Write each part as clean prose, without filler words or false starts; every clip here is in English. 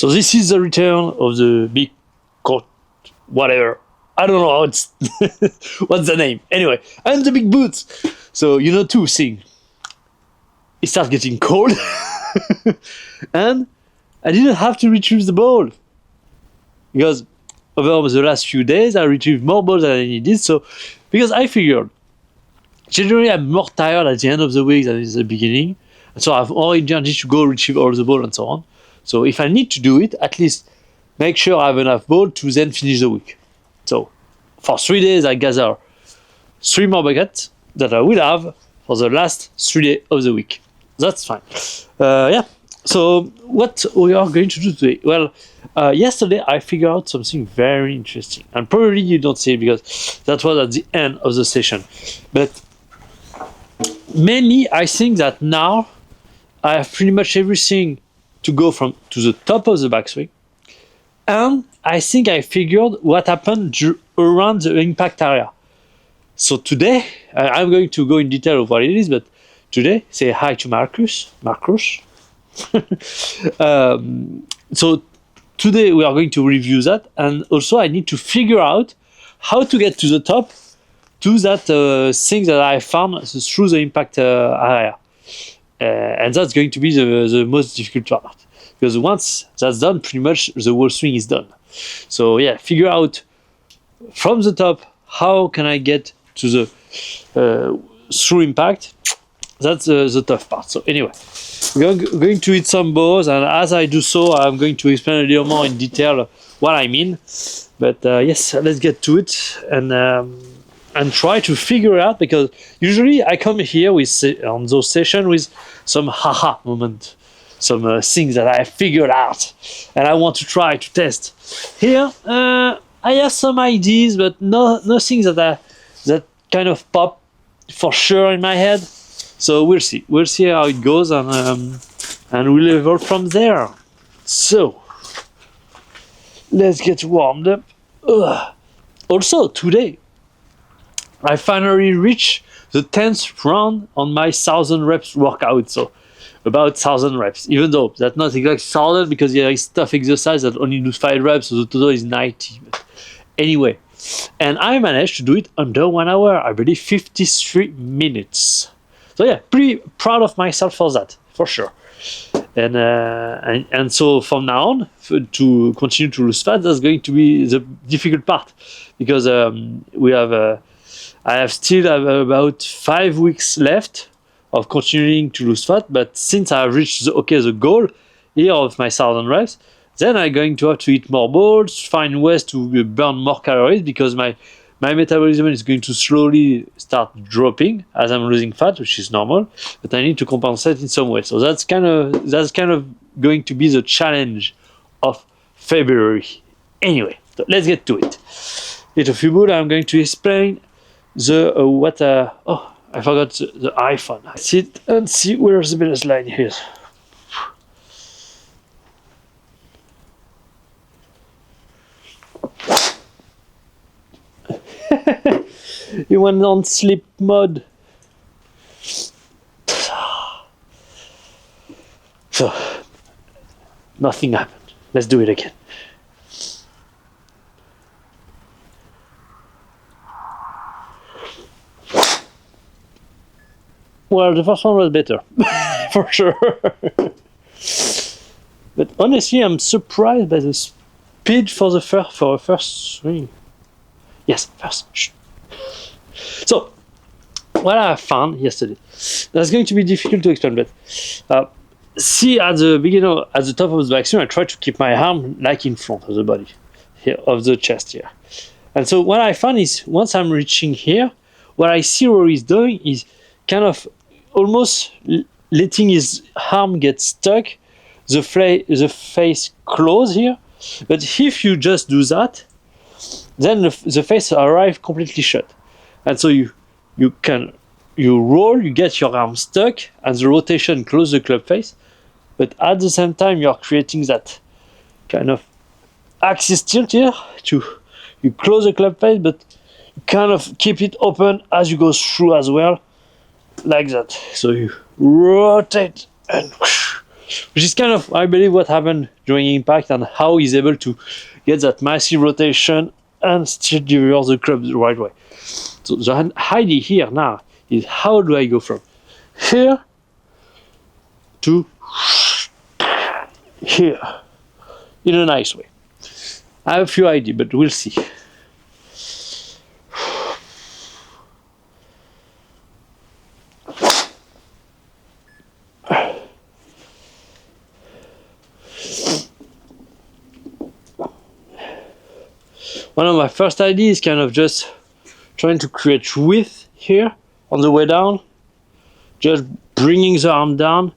So this is the return of the big coat, whatever. I don't know how it's what's the name. Anyway, and the big boots. So two things. It starts getting cold, and I didn't have to retrieve the ball because over the last few days I retrieved more balls than I needed. So because I figured generally I'm more tired at the end of the week than in the beginning, and so I have more energy to go retrieve all the ball and so on. So if I need to do it, at least make sure I have enough ball to then finish the week. So for 3 days I gather 3 more buckets that I will have for the last 3 days of the week. That's fine. So what we are going to do today? Well, yesterday I figured out something very interesting, and probably you don't see it because that was at the end of the session. But mainly I think that now I have pretty much everything to go to the top of the backswing, and I think I figured what happened around the impact area. So today I'm going to go in detail of what it is, but today say hi to Marcus. So today we are going to review that, and also I need to figure out how to get to the top to that thing that I found through the impact area. And that's going to be the most difficult part, because once that's done, pretty much the whole swing is done. So yeah, figure out from the top how can I get to the through impact. That's the tough part. So anyway, we're going to hit some balls, and as I do so, I'm going to explain a little more in detail what I mean. But yes, let's get to it and try to figure out, because usually I come here on those sessions with some haha moment, some things that I figured out, and I want to try to test. Here, I have some ideas, but nothing that kind of pop for sure in my head. So we'll see. We'll see how it goes, and we'll evolve from there. So let's get warmed up. Also today, I finally reached the 10th round on my 1,000 reps workout. So about 1,000 reps, even though that's not exactly 1,000 because there is tough exercise that only do 5 reps, so the total is 90. But anyway, and I managed to do it under 1 hour, I believe 53 minutes. So yeah, pretty proud of myself for that, for sure. And so from now on, to continue to lose fat, that's going to be the difficult part, because I still have about 5 weeks left of continuing to lose fat. But since I have reached the goal here of my 1,000 reps, then I'm going to have to eat more balls, find ways to burn more calories, because my metabolism is going to slowly start dropping as I'm losing fat, which is normal, but I need to compensate in some way. So that's kind of going to be the challenge of February. Anyway, so let's get to it. In a few minutes, I'm going to explain I forgot the iPhone. Let's sit and see where the balance line is. You went on sleep mode. So nothing happened. Let's do it again. Well, the first one was better, for sure. But honestly, I'm surprised by the speed for a first swing. Yes, first. Shh. So, what I found yesterday, that's going to be difficult to explain, but see, at the beginning, at the top of the backswing, I try to keep my arm like in front of the body, here, of the chest here. And so what I found is, once I'm reaching here, what I see Rory is doing is kind of almost letting his arm get stuck, the face close here. But if you just do that, then the face arrives completely shut. And so you roll, you get your arm stuck, and the rotation closes the club face. But at the same time, you're creating that kind of axis tilt here. You close the club face, but you kind of keep it open as you go through as well, like that. So you rotate, and which is kind of, I believe, what happened during impact and how he's able to get that massive rotation and still deliver the club the right way. So the idea here now is how do I go from here to here in a nice way. I have a few ideas, but we'll see. One of my first ideas is kind of just trying to create width here on the way down, just bringing the arm down,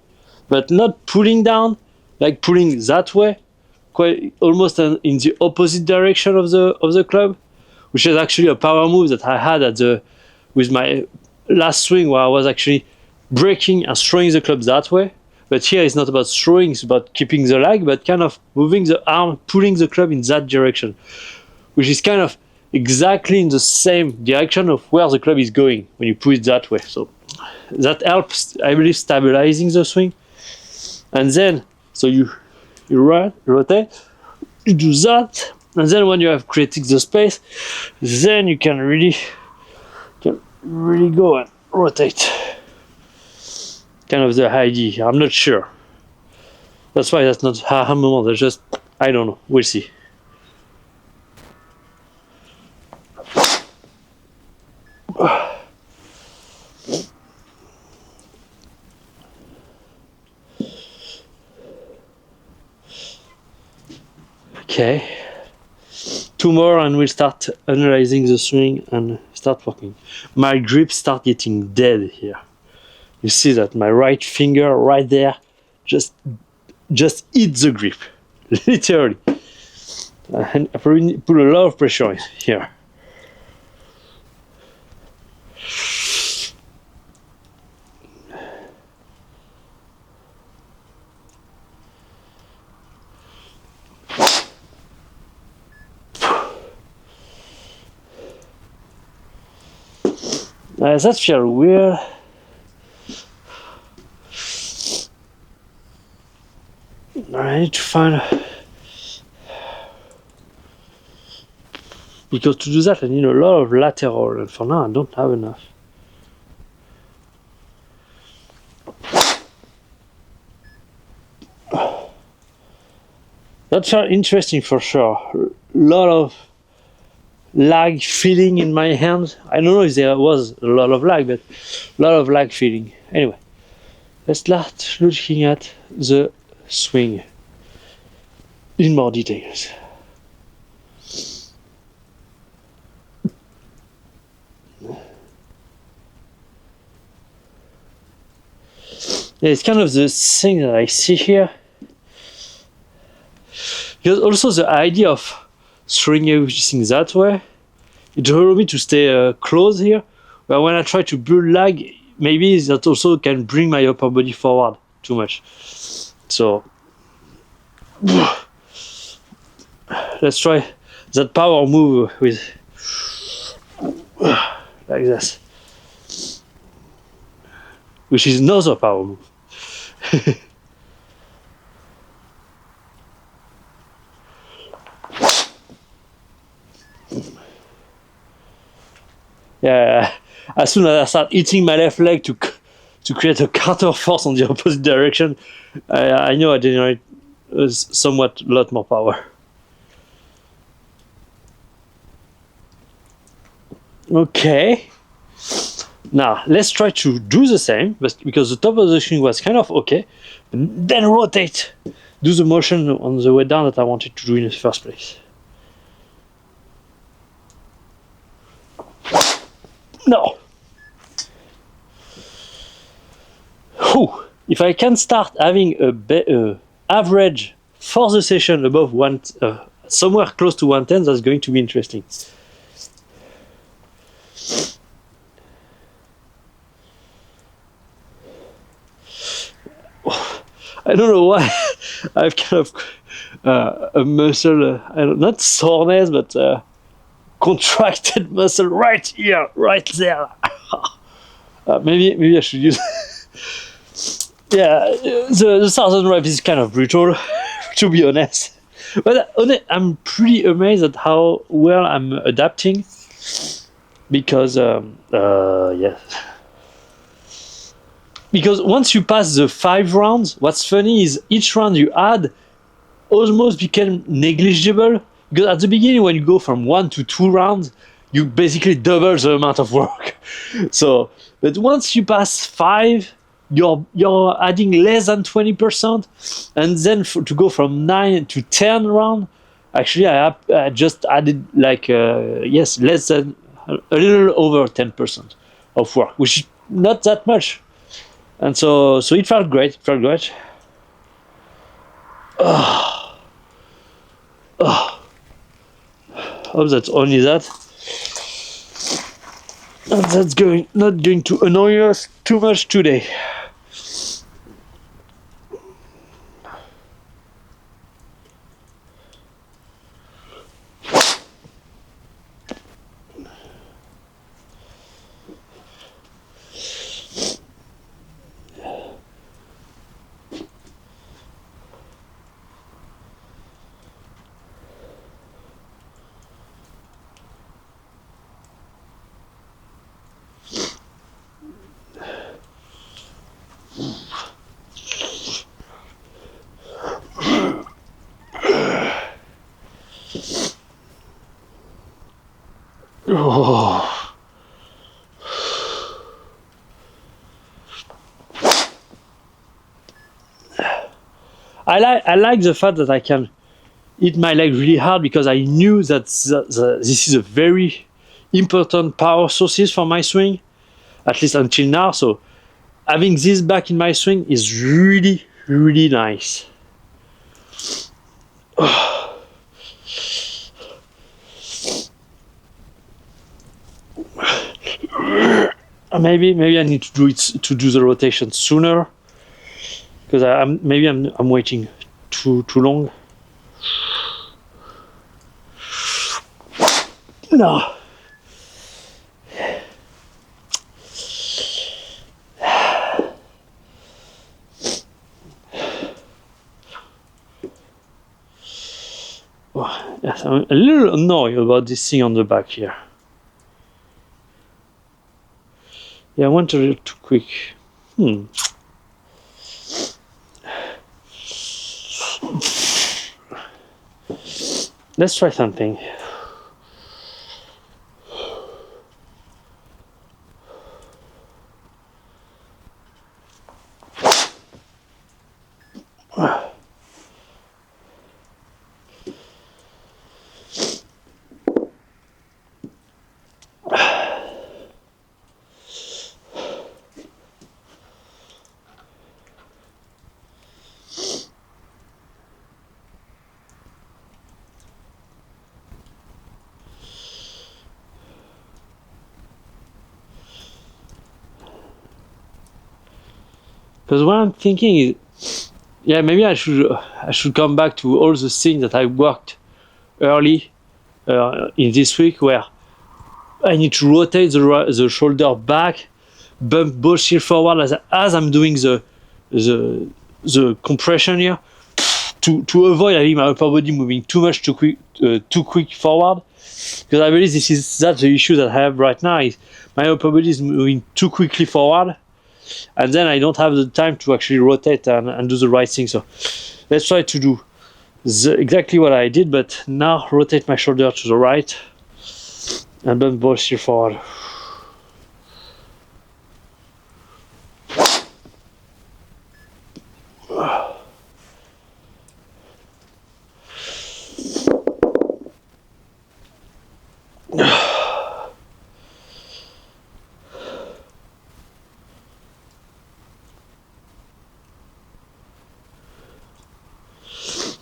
but not pulling down, like pulling that way, quite almost in the opposite direction of the club, which is actually a power move that I had with my last swing, where I was actually breaking and throwing the club that way. But here it's not about throwing, it's about keeping the lag, but kind of moving the arm, pulling the club in that direction, which is kind of exactly in the same direction of where the club is going when you put it that way. So that helps, I believe, stabilizing the swing. And then, so you rotate, you do that, and then when you have created the space, then you can really go and rotate. Kind of the idea. I'm not sure. That's why that's not aha moment. That's just, I don't know. We'll see. Okay, 2 more and we'll start analyzing the swing and start working. My grip start getting dead here. You see that my right finger right there just hit the grip, literally. And I probably put a lot of pressure in here. That feels weird. I need to find, because to do that I need a lot of lateral, and for now I don't have enough. That's interesting for sure. A lot of lag feeling in my hands. I don't know if there was a lot of lag, but a lot of lag feeling. Anyway, let's start looking at the swing in more details. Yeah, it's kind of the thing that I see here. Because also the idea of throwing everything that way, it allows me to stay close here, but when I try to build lag, maybe that also can bring my upper body forward too much. So let's try that power move with like this, which is another power move. Yeah, as soon as I start hitting my left leg to create a counter force on the opposite direction, I know I generate somewhat a lot more power. Okay, now let's try to do the same, but because the top of the swing was kind of okay, but then rotate, do the motion on the way down that I wanted to do in the first place. No. Whew. If I can start having a average for the session above somewhere close to 110, that's going to be interesting. I don't know why I've kind of a muscle, not soreness, but contracted muscle right here, right there. Maybe I should use. Yeah, the 1000 rep is kind of brutal. to be honest. But I'm pretty amazed at how well I'm adapting because yeah. Because once you pass the 5 rounds, what's funny is each round you add almost became negligible. Because at the beginning, when you go from 1 to 2 rounds, you basically double the amount of work. So, but once you pass 5, you're adding less than 20%, and then to go from 9 to 10 round, actually I just added like yes, less than a little over 10% of work, which is not that much. And so it felt great. It felt great. Hope that's only that. And that's not going to annoy us too much today. Oh. I like the fact that I can hit my leg really hard because I knew that this is a very important power sources for my swing, at least until now. So having this back in my swing is really, really nice. Maybe I need to do the rotation sooner because I'm waiting too long. No. Oh, yes, I'm a little annoyed about this thing on the back here. Yeah, I went a little too quick. Let's try something. Because what I'm thinking is, yeah, maybe I should come back to all the things that I worked early in this week, where I need to rotate the shoulder back, bump both heel forward as I'm doing the compression here, to avoid having my upper body moving too much too quick forward. Because I believe that's the issue that I have right now, is my upper body is moving too quickly forward, and then I don't have the time to actually rotate and do the right thing. So let's try to do exactly what I did, but now rotate my shoulder to the right and bump both heel forward.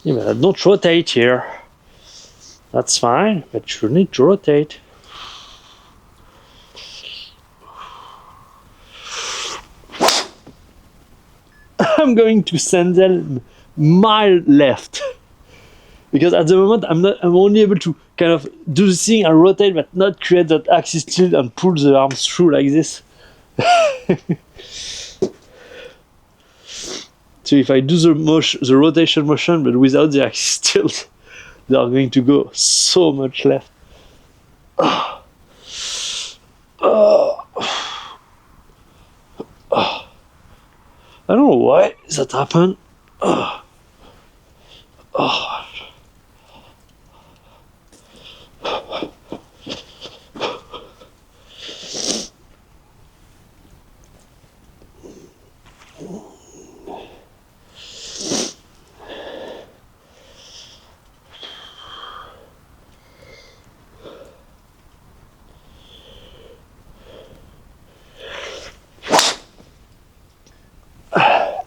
Yeah, but don't rotate here. That's fine, but you need to rotate. I'm going to sandal mild left because at the moment I'm only able to kind of do the thing and rotate, but not create that axis tilt and pull the arms through like this. So if I do the rotation motion, but without the axis tilt, they are going to go so much left. I don't know why that happened.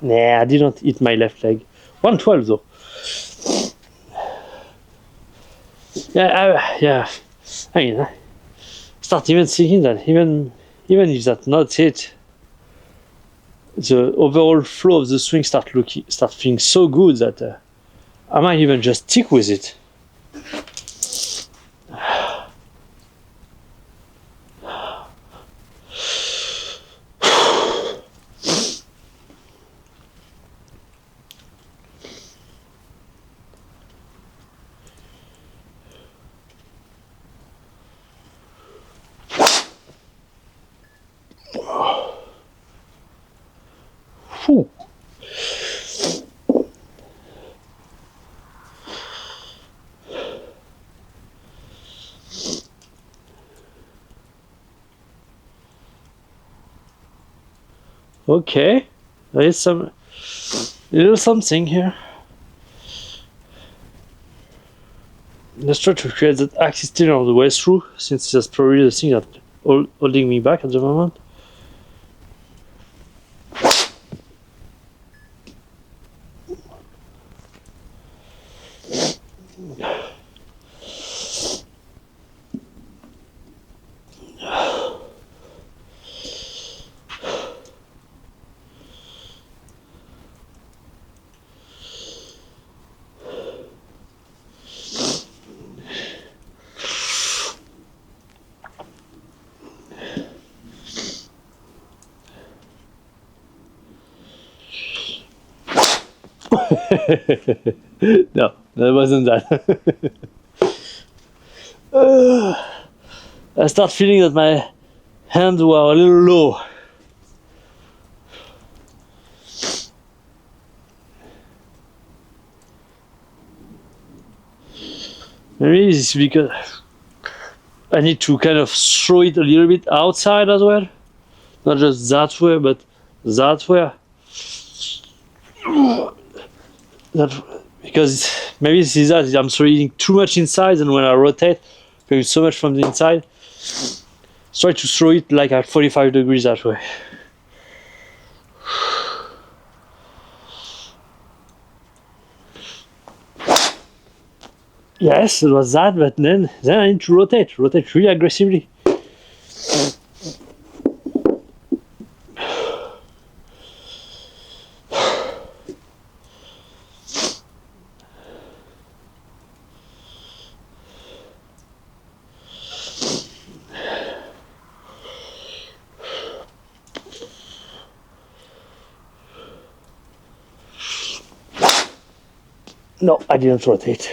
Nah, I didn't hit my left leg. 112 though. Yeah. I mean, I start even thinking that even if that's not it, the overall flow of the swing start feeling so good that I might even just stick with it. Whew. Okay, there is some little something here. Let's try to create that axis tilt all the way through, since that's probably the thing that's holding me back at the moment. No, that wasn't that. I start feeling that my hands were a little low. Maybe it's because I need to kind of throw it a little bit outside as well. Not just that way, but that way. Because maybe this is that I'm throwing too much inside, and when I rotate, going so much from the inside, try to throw it like at 45 degrees that way. Yes, it was that, but then I need to rotate really aggressively. No, I didn't rotate.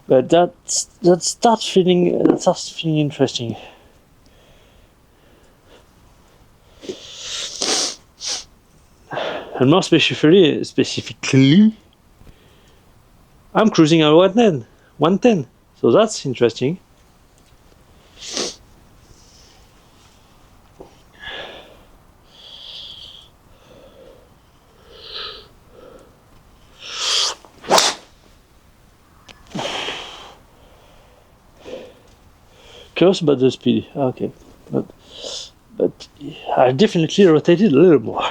But that starts feeling interesting. And more specifically, I'm cruising at 110. So that's interesting. Curious about the speed. Okay, but I definitely rotated a little more.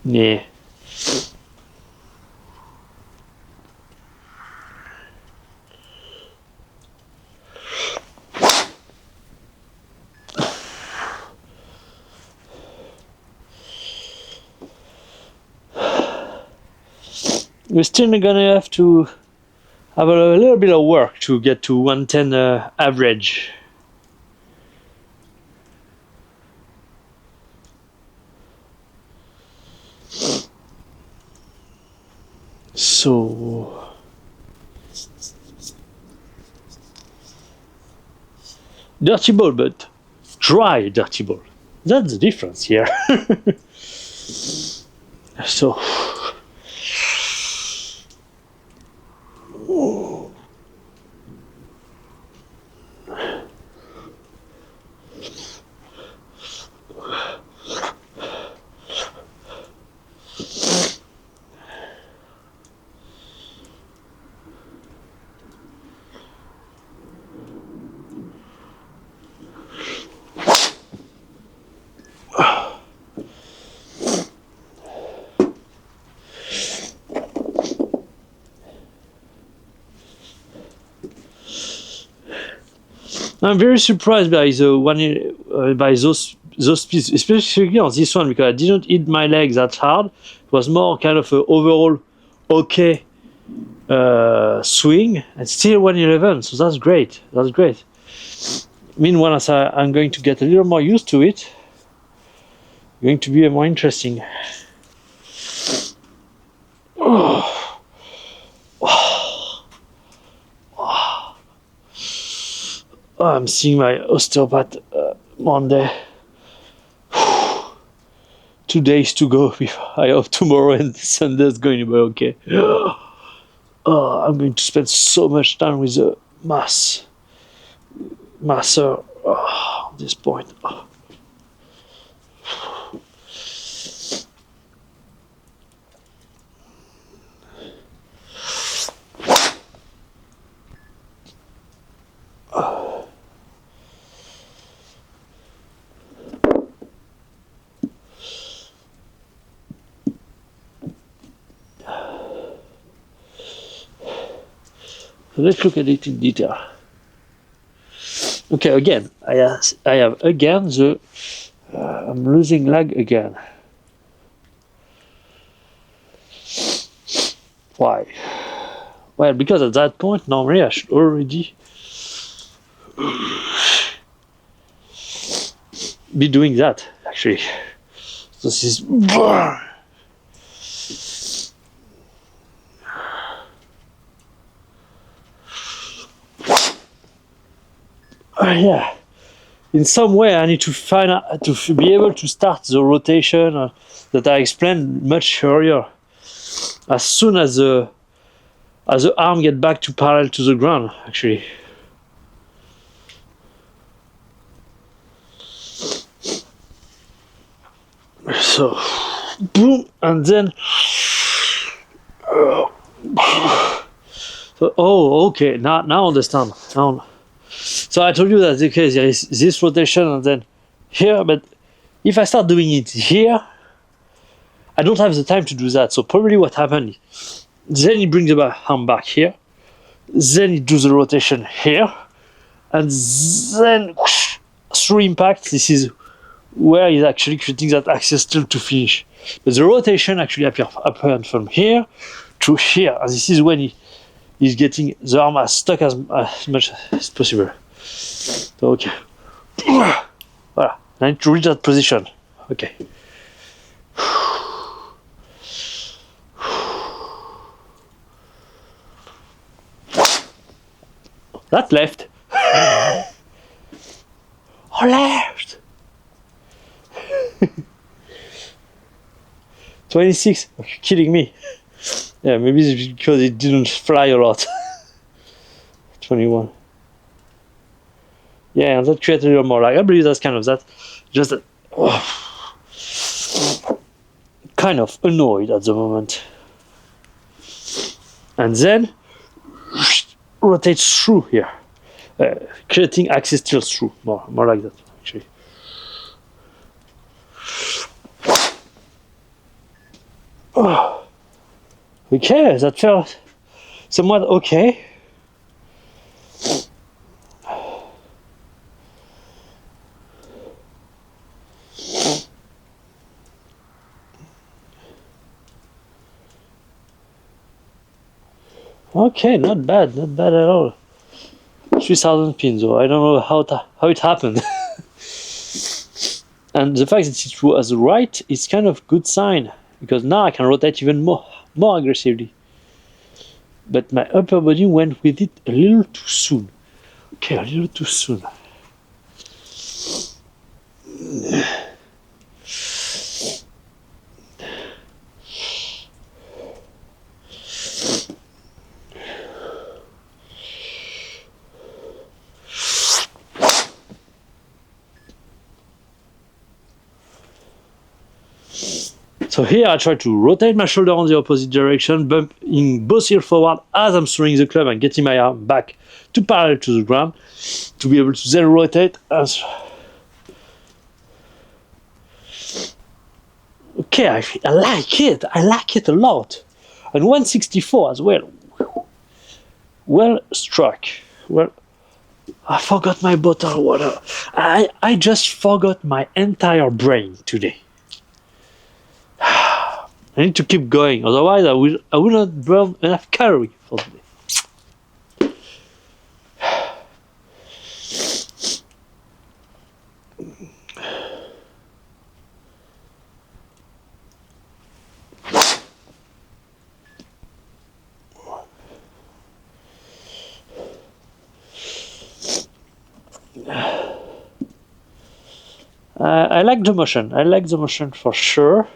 Yeah. we're still gonna have to have a little bit of work to get to 110 average. So dirty ball, but dry dirty ball. That's the difference here. So I'm very surprised by the one by those pieces, especially on this one, because I didn't hit my leg that hard. It was more kind of an overall okay swing, and still 111. So that's great. That's great. Meanwhile, as I'm going to get a little more used to it, it's going to be more interesting. I'm seeing my osteopath Monday. 2 days to go. I hope tomorrow and Sunday is going to be okay. I'm going to spend so much time with the masser at this point. So let's look at it in detail. Okay, again, I have again the I'm losing lag again. Why? Well, because at that point normally I should already be doing that actually. So this is yeah. In some way, I need to find out to be able to start the rotation that I explained much earlier. As soon as the arm get back to parallel to the ground, actually. So, boom, and then. So, oh, okay. Now I understand. Now. So I told you that okay, there is this rotation and then here, but if I start doing it here, I don't have the time to do that. So probably what happened is, then he brings the arm back here, then he does the rotation here, and then whoosh, through impact, this is where he's actually creating that axis tilt to finish. But the rotation actually appeared from here to here, and this is when he's getting the arm as stuck as much as possible. So, okay. Voilà. I need to reach that position. Okay. That left. Oh, left. 26. Are you kidding me? Yeah, maybe it's because it didn't fly a lot. 21. Yeah, and that created a little more lag. I believe that's kind of that. Just that, kind of annoyed at the moment. And then rotates through here, creating axis tilt through. More like that, actually. Okay, that felt somewhat okay. Okay, not bad at all. 3,000 pins, though. I don't know how it happened. And the fact that it was right is kind of good sign, because now I can rotate even more aggressively. But my upper body went with it a little too soon. Okay, a little too soon. So here I try to rotate my shoulder on the opposite direction, bumping both heels forward as I'm throwing the club and getting my arm back to parallel to the ground to be able to then rotate as... Okay, I like it. I like it a lot. And 164 as well. Well struck. Well, I forgot my bottle of water. I just forgot my entire brain today. I need to keep going, otherwise I will not burn enough calories for the day. I like the motion. I like the motion for sure.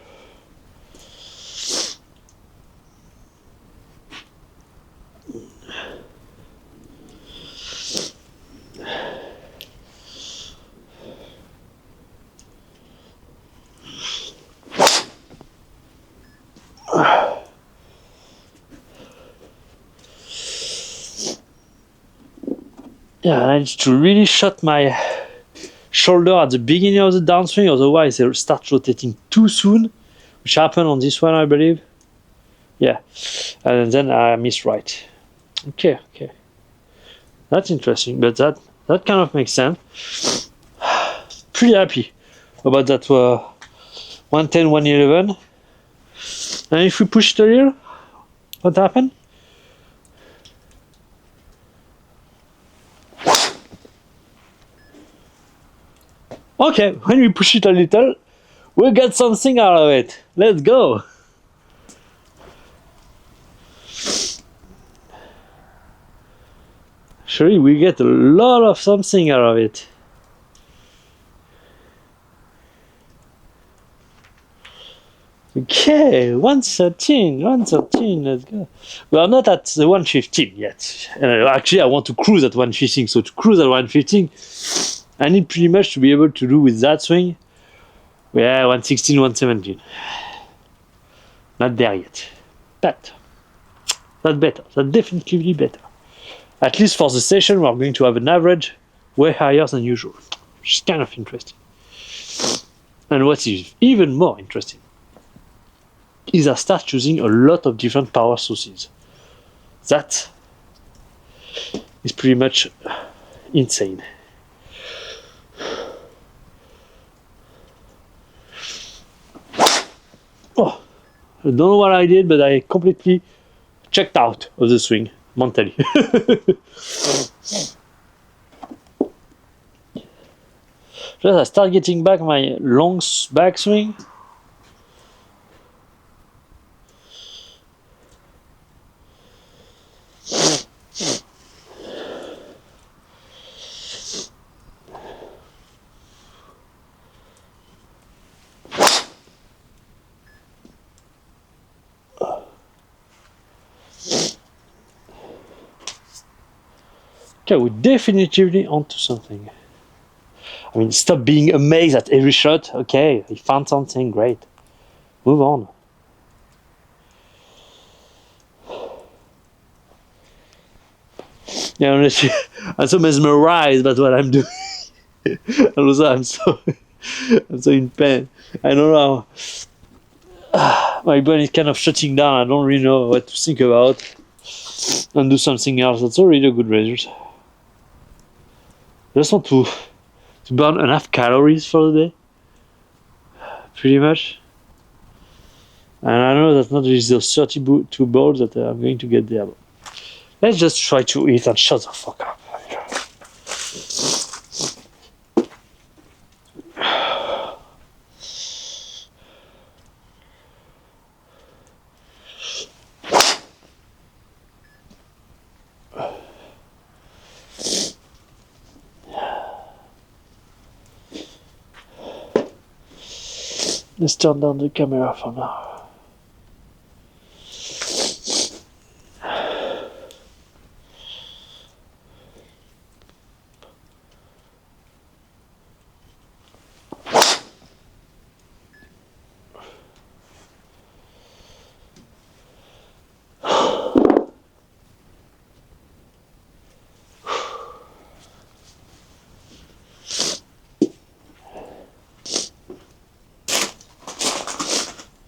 Yeah, I need to really shut my shoulder at the beginning of the downswing, otherwise they'll start rotating too soon, which happened on this one, I believe. Yeah, and then I missed right. Okay, that's interesting, but that kind of makes sense. Pretty happy about that 110, 111. And if we push it a little, what happened? Okay, when we push it a little, we get something out of it. Let's go. Actually, we get a lot of something out of it. Okay, 113, let's go. We are not at the 115 yet. Actually, I want to cruise at 115, so to cruise at 115, I need pretty much to be able to do with that swing. Yeah, 116, 117. Not there yet. But that's better. That's definitely better. At least for the session, we're going to have an average way higher than usual, which is kind of interesting. And what is even more interesting is I start using a lot of different power sources. That is pretty much insane. Oh, I don't know what I did, but I completely checked out of the swing mentally. Just I start getting back my long backswing. Okay, we're definitively onto something. I mean, stop being amazed at every shot. Okay, he found something great. Move on. Yeah, honestly, I'm so mesmerized by what I'm doing. And also, I'm so in pain. I don't know. My brain is kind of shutting down. I don't really know what to think about. And do something else. That's already a good result. I just want to burn enough calories for the day. Pretty much. And I know that's not just those 32 balls that I'm going to get there. Let's just try to eat and shut the fuck up. Let's turn down the camera for now.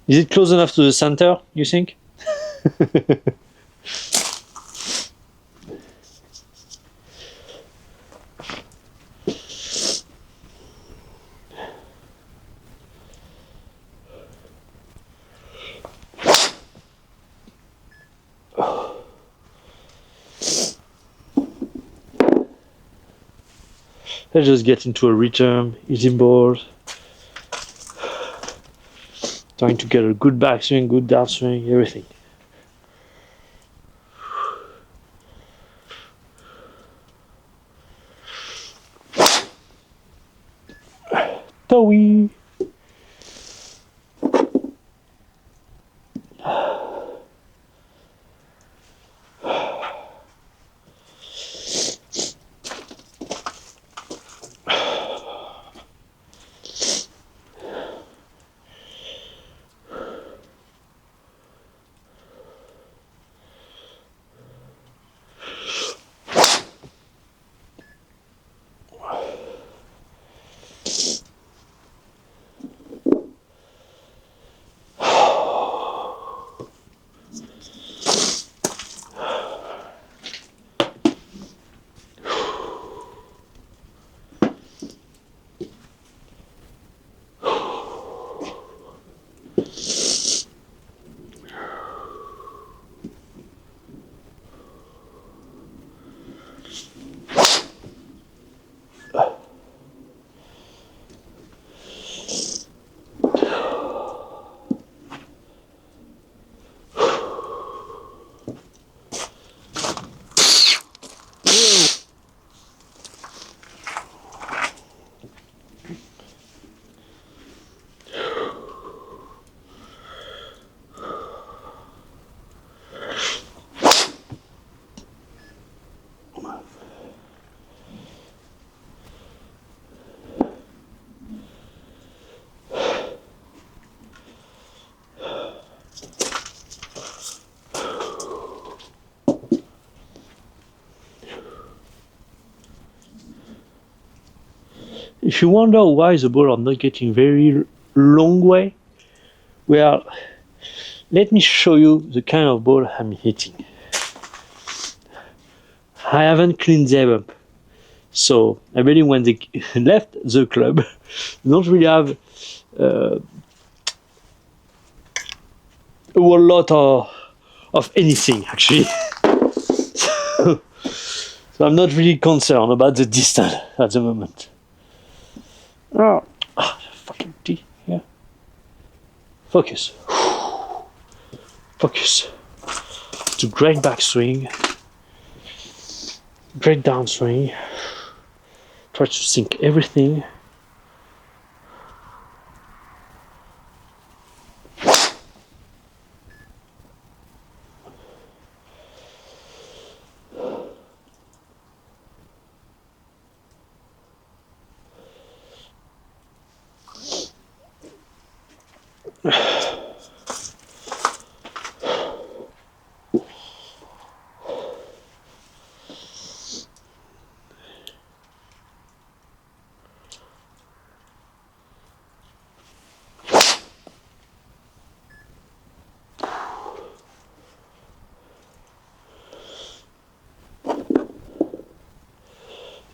Is it close enough to the center, you think? Let's just get into a rhythm, easy ball. Trying to get a good backswing, good downswing, everything. Towie! If you wonder why the ball are not getting very long way, well, let me show you the kind of ball I'm hitting. I haven't cleaned them up. So I really, when they left the club, don't really have a whole lot of anything actually. So I'm not really concerned about the distance at the moment. Oh, fucking T, yeah. Focus. Focus. To great backswing, great downswing. Try to sync everything.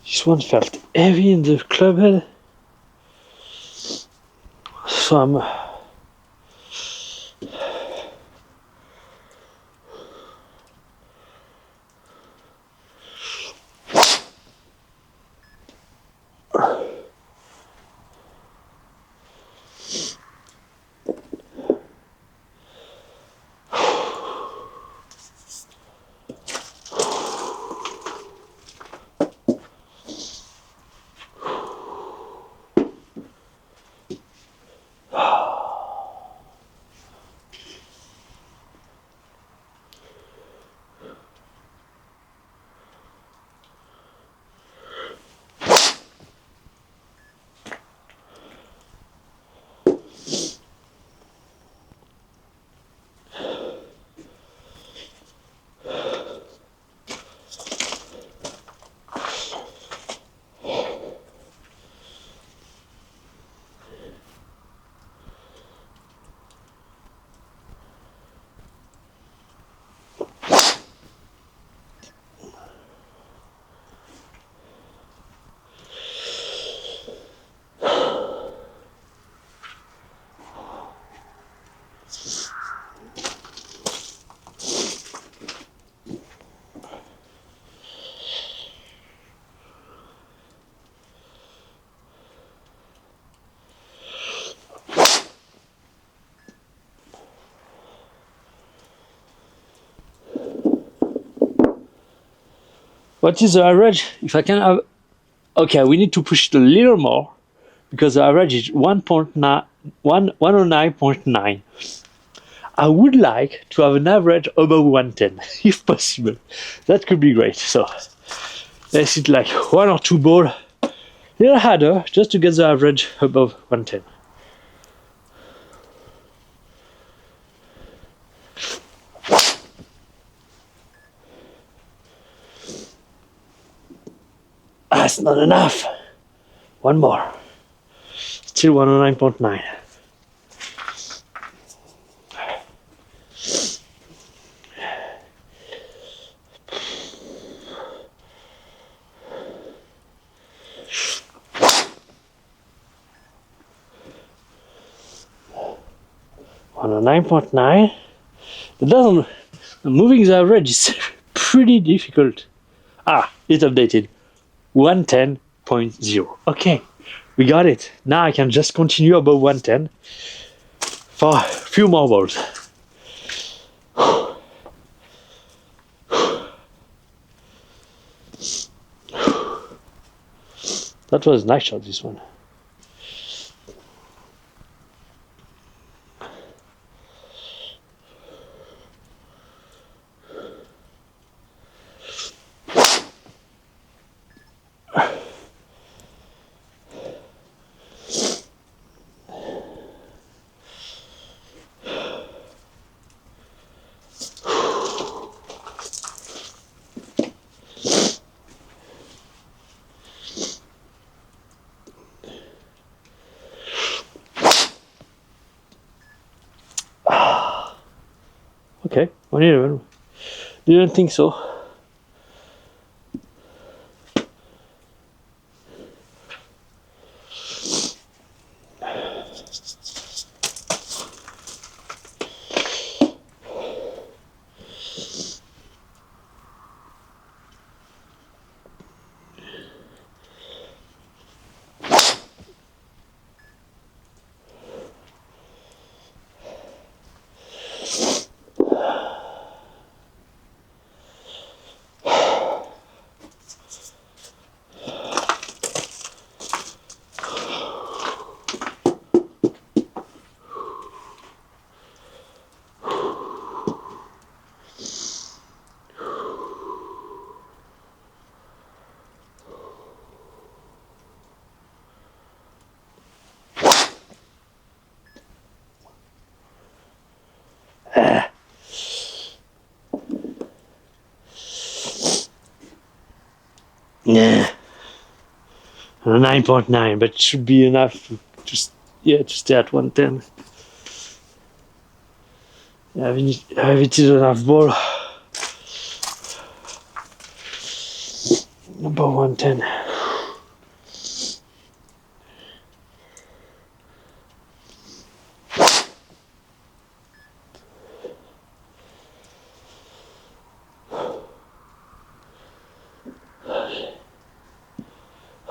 This one felt heavy in the club head, so I'm What is the average? If I can have, okay, we need to push it a little more because the average is 109.9. I would like to have an average above 110, if possible. That could be great. So let's hit like 1 or 2 balls, a little harder, just to get the average above 110. That's not enough. One more. Still 109.9. On a 9.9. It doesn't. Moving the average is pretty difficult. It's updated. 110.0. Okay, we got it. Now I can just continue above 110 for a few more balls. That was a nice shot, this one. Okay, 111. Didn't think so. Nah, 9.9, but it should be enough to stay at 110. Have it is enough ball. Number 110.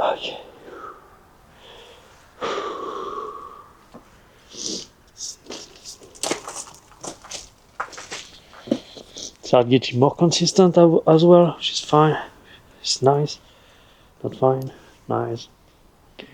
Okay. Start getting more consistent as well, which is fine. It's nice. Not fine. Nice. Okay.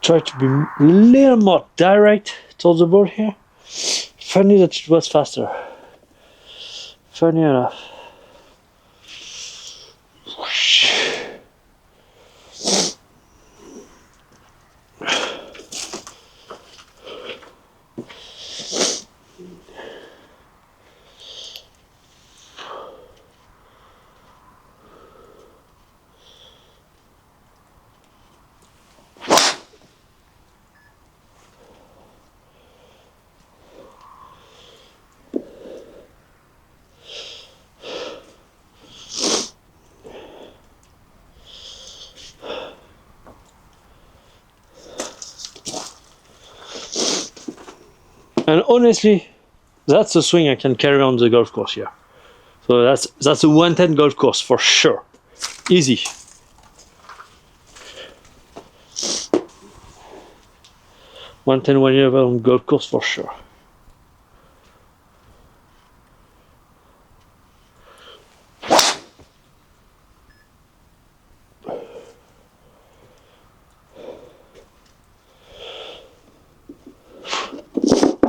try to be a little more direct towards the ball here. Funny that it was faster. Funny enough. And honestly, that's a swing I can carry on the golf course here. So that's a 110 golf course for sure. Easy. One 11 golf course for sure.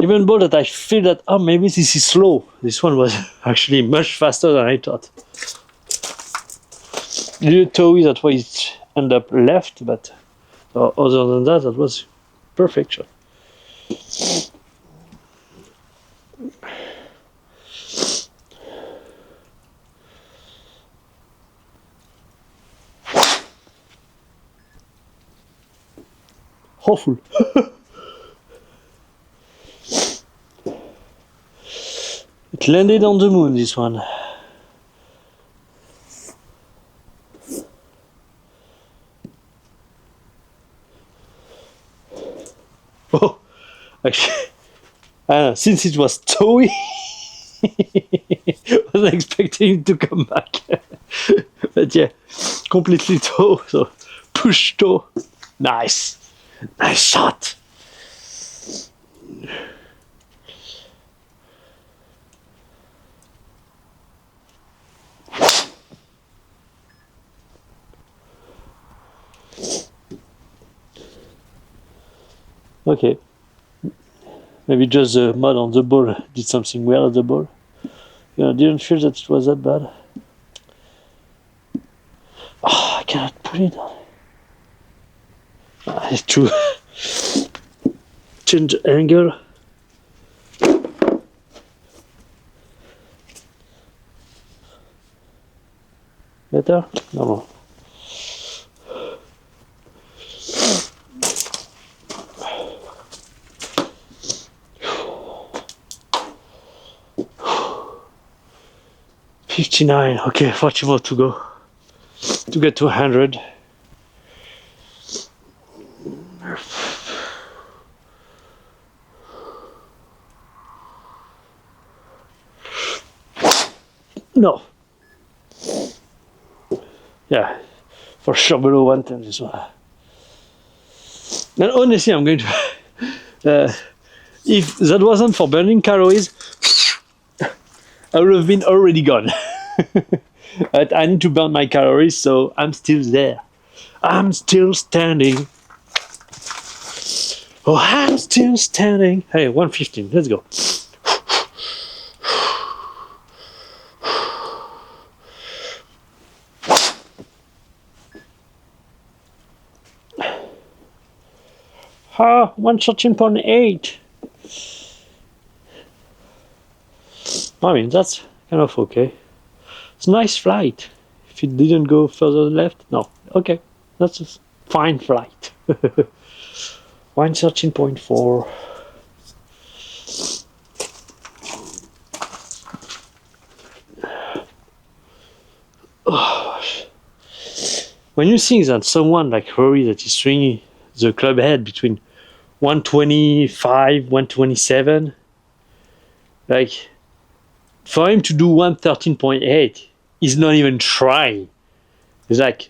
Even ball that I feel that, oh, maybe this is slow. This one was actually much faster than I thought. Little toey, that's why it ended up left, but other than that, that was perfect shot. Awful. It landed on the moon, this one. Oh, actually, since it was toey, I wasn't expecting it to come back. But yeah, completely toe, so push toe. Nice. Nice shot. Okay. Maybe just the mud on the ball did something well at the ball. Yeah, I didn't feel that it was that bad. Oh, I cannot put it on. I have to change angle. Better? No. $59. Okay, 40 more to go to get to 100. No. Yeah, for sure below 110 this one. And honestly, I'm going to. If that wasn't for burning calories, I would have been already gone. But I need to burn my calories, so I'm still there. I'm still standing. Oh, I'm still standing. Hey, 115. Let's go. Ah, 113.8. I mean, that's kind of okay. It's a nice flight. If it didn't go further left, no. Okay, that's a fine flight. 113.4. Oh. When you think that someone like Rory that is swinging the club head between 125, 127, like for him to do 113.8, he's not even trying. It's like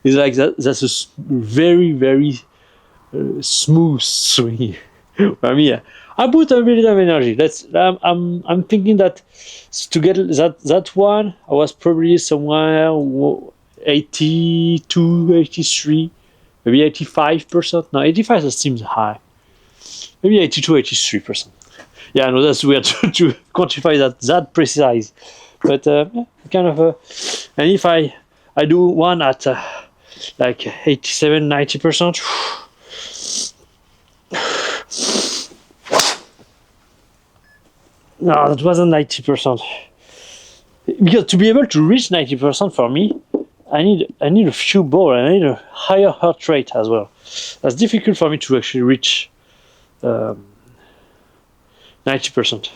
that. That's a very, very smooth swing. I mean, I put a bit of energy. I'm thinking that to get that one, I was probably somewhere 82, 83, maybe 85%. No, 85 seems high. Maybe 82, 83%. Yeah, no, that's weird to quantify that precise. But kind of and if I do one at like 87, 90%. No, that wasn't 90%. Because to be able to reach 90% for me, I need a few balls, and I need a higher heart rate as well. That's difficult for me to actually reach 90%.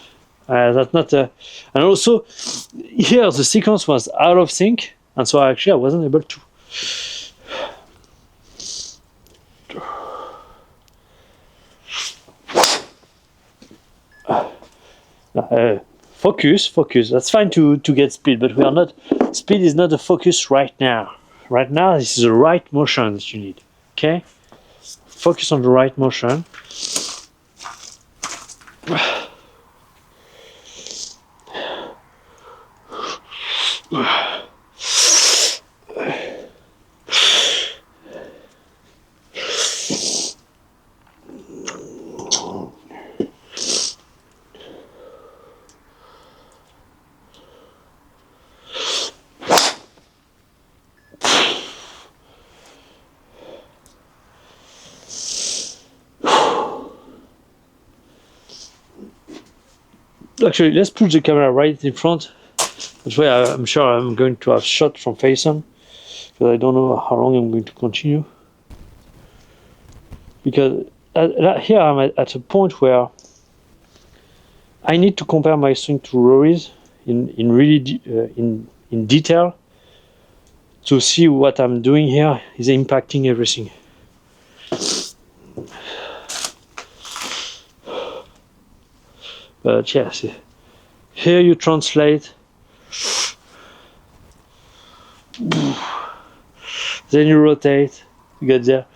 That's not and also here the sequence was out of sync, and so I wasn't able to. Focus. That's fine to get speed, but we are not. Speed is not the focus right now. Right now, this is the right motion that you need. Okay, focus on the right motion. Actually, let's put the camera right in front. That way I'm sure I'm going to have shot from face on, because I don't know how long I'm going to continue. Because here I'm at a point where I need to compare my swing to Rory's in really in detail, to see what I'm doing here is impacting everything. But yes, here you translate, then you rotate, you get there,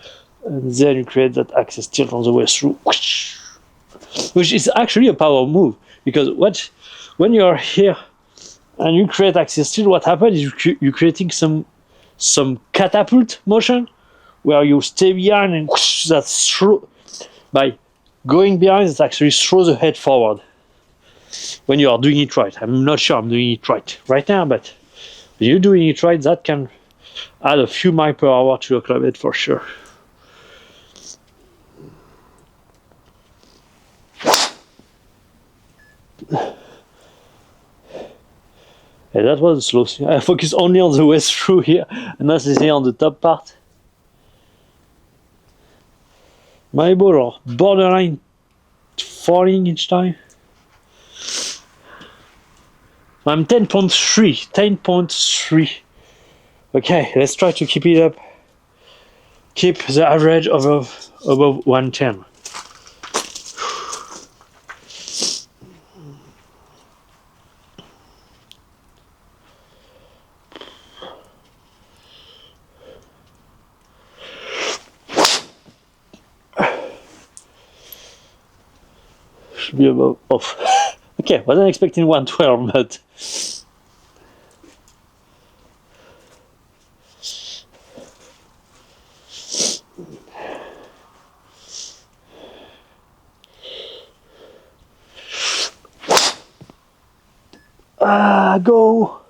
and then you create that axis tilt on the way through, which is actually a power move, because when you are here and you create axis tilt, what happens is you're creating some catapult motion where you stay behind, and that's through, by going behind, it actually throws the head forward. When you are doing it right, I'm not sure I'm doing it right now, but when you're doing it right, that can add a few miles per hour to your club head for sure. Yeah, that was a slow swing. I focus only on the way through here, and not necessarily on the top part. My ball are borderline falling each time. I'm 10.3. Okay, let's try to keep it up. Keep the average above 110. Should be above off. Okay, wasn't expecting 112, but go.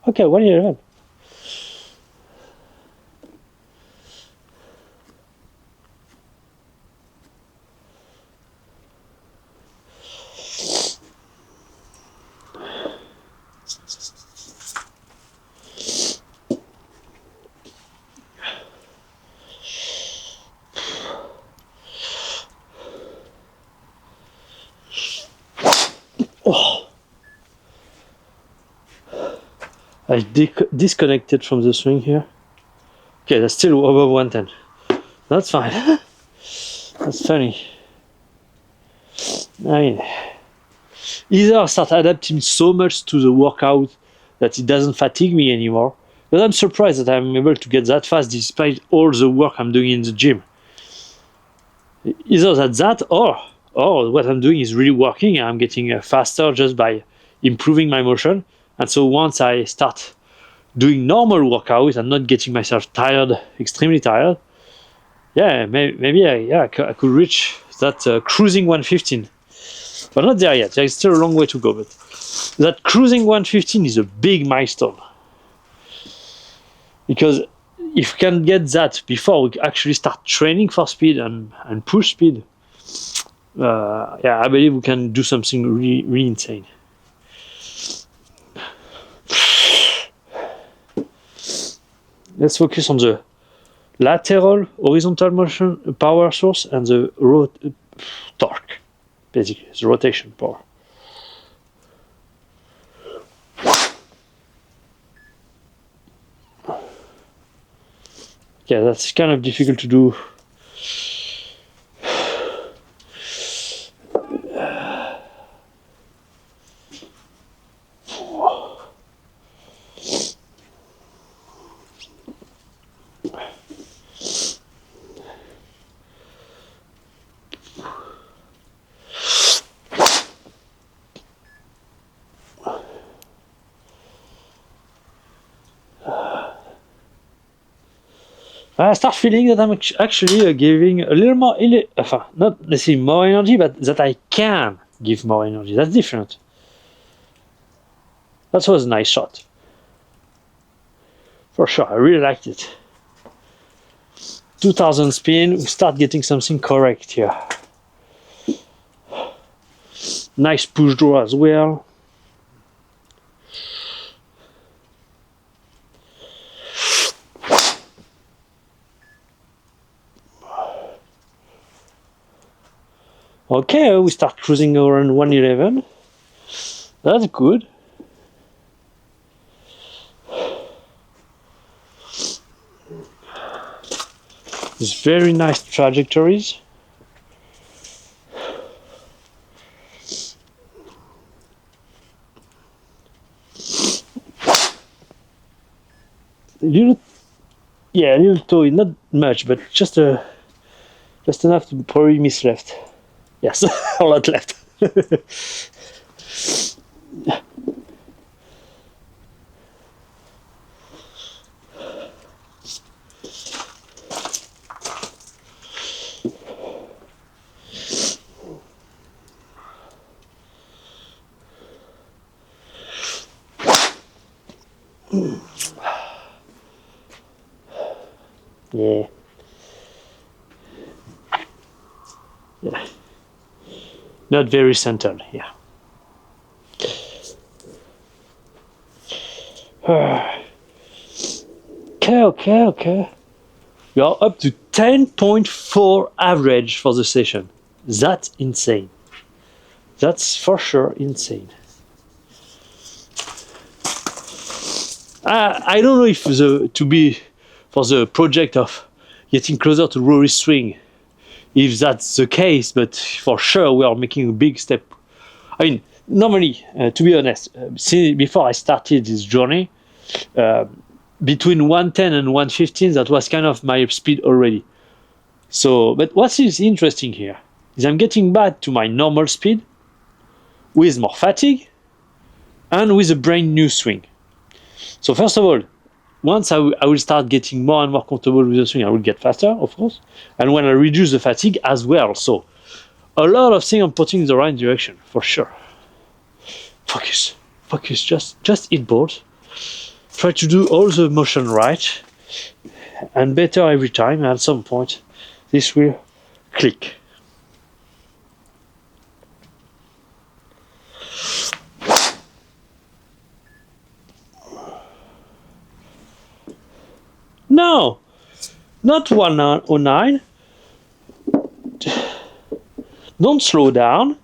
Okay, 111. I disconnected from the swing here. Okay, that's still above 110. That's fine. That's funny. I mean, either I start adapting so much to the workout that it doesn't fatigue me anymore, but I'm surprised that I'm able to get that fast despite all the work I'm doing in the gym. Either that or what I'm doing is really working, and I'm getting faster just by improving my motion. And so once I start doing normal workouts and not getting myself tired, extremely tired, Yeah, maybe I could reach that cruising 115. But not there yet. There is still a long way to go. But that cruising 115 is a big milestone. Because if we can get that before we actually start training for speed and push speed, I believe we can do something really, really insane. Let's focus on the lateral horizontal motion power source and the torque, basically, the rotation power. Yeah, that's kind of difficult to do. I start feeling that I'm actually giving a little more, not necessarily more energy, but that I can give more energy. That's different. That was a nice shot. For sure, I really liked it. 2000 spin, we start getting something correct here. Nice push draw as well. Okay, we start cruising around 111. That's good. It's very nice trajectories. A little toe, not much, but just enough to probably miss left. Yes, a lot left. Yeah. Not very centered, yeah. Okay. We are up to 10.4 average for the session. That's insane. That's for sure insane. I don't know if for the project of getting closer to Rory's swing, if that's the case, but for sure we are making a big step. I mean, normally, to be honest, before I started this journey, between 110 and 115, that was kind of my speed already. So, but what is interesting here is I'm getting back to my normal speed with more fatigue and with a brand new swing. So first of all, once I will start getting more and more comfortable with the swing, I will get faster, of course. And when I reduce the fatigue as well. So a lot of things I'm putting in the right direction, for sure. Focus, just hit balls. Try to do all the motion right and better every time. At some point, this will click. No, not 109. Don't slow down.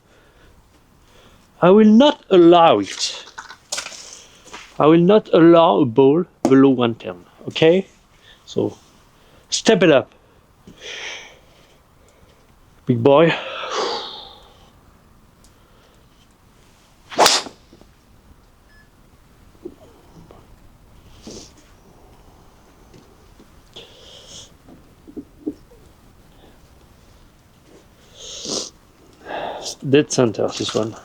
I will not allow it. I will not allow a ball below 110. Okay? So, step it up. Big boy. Dead center, this one.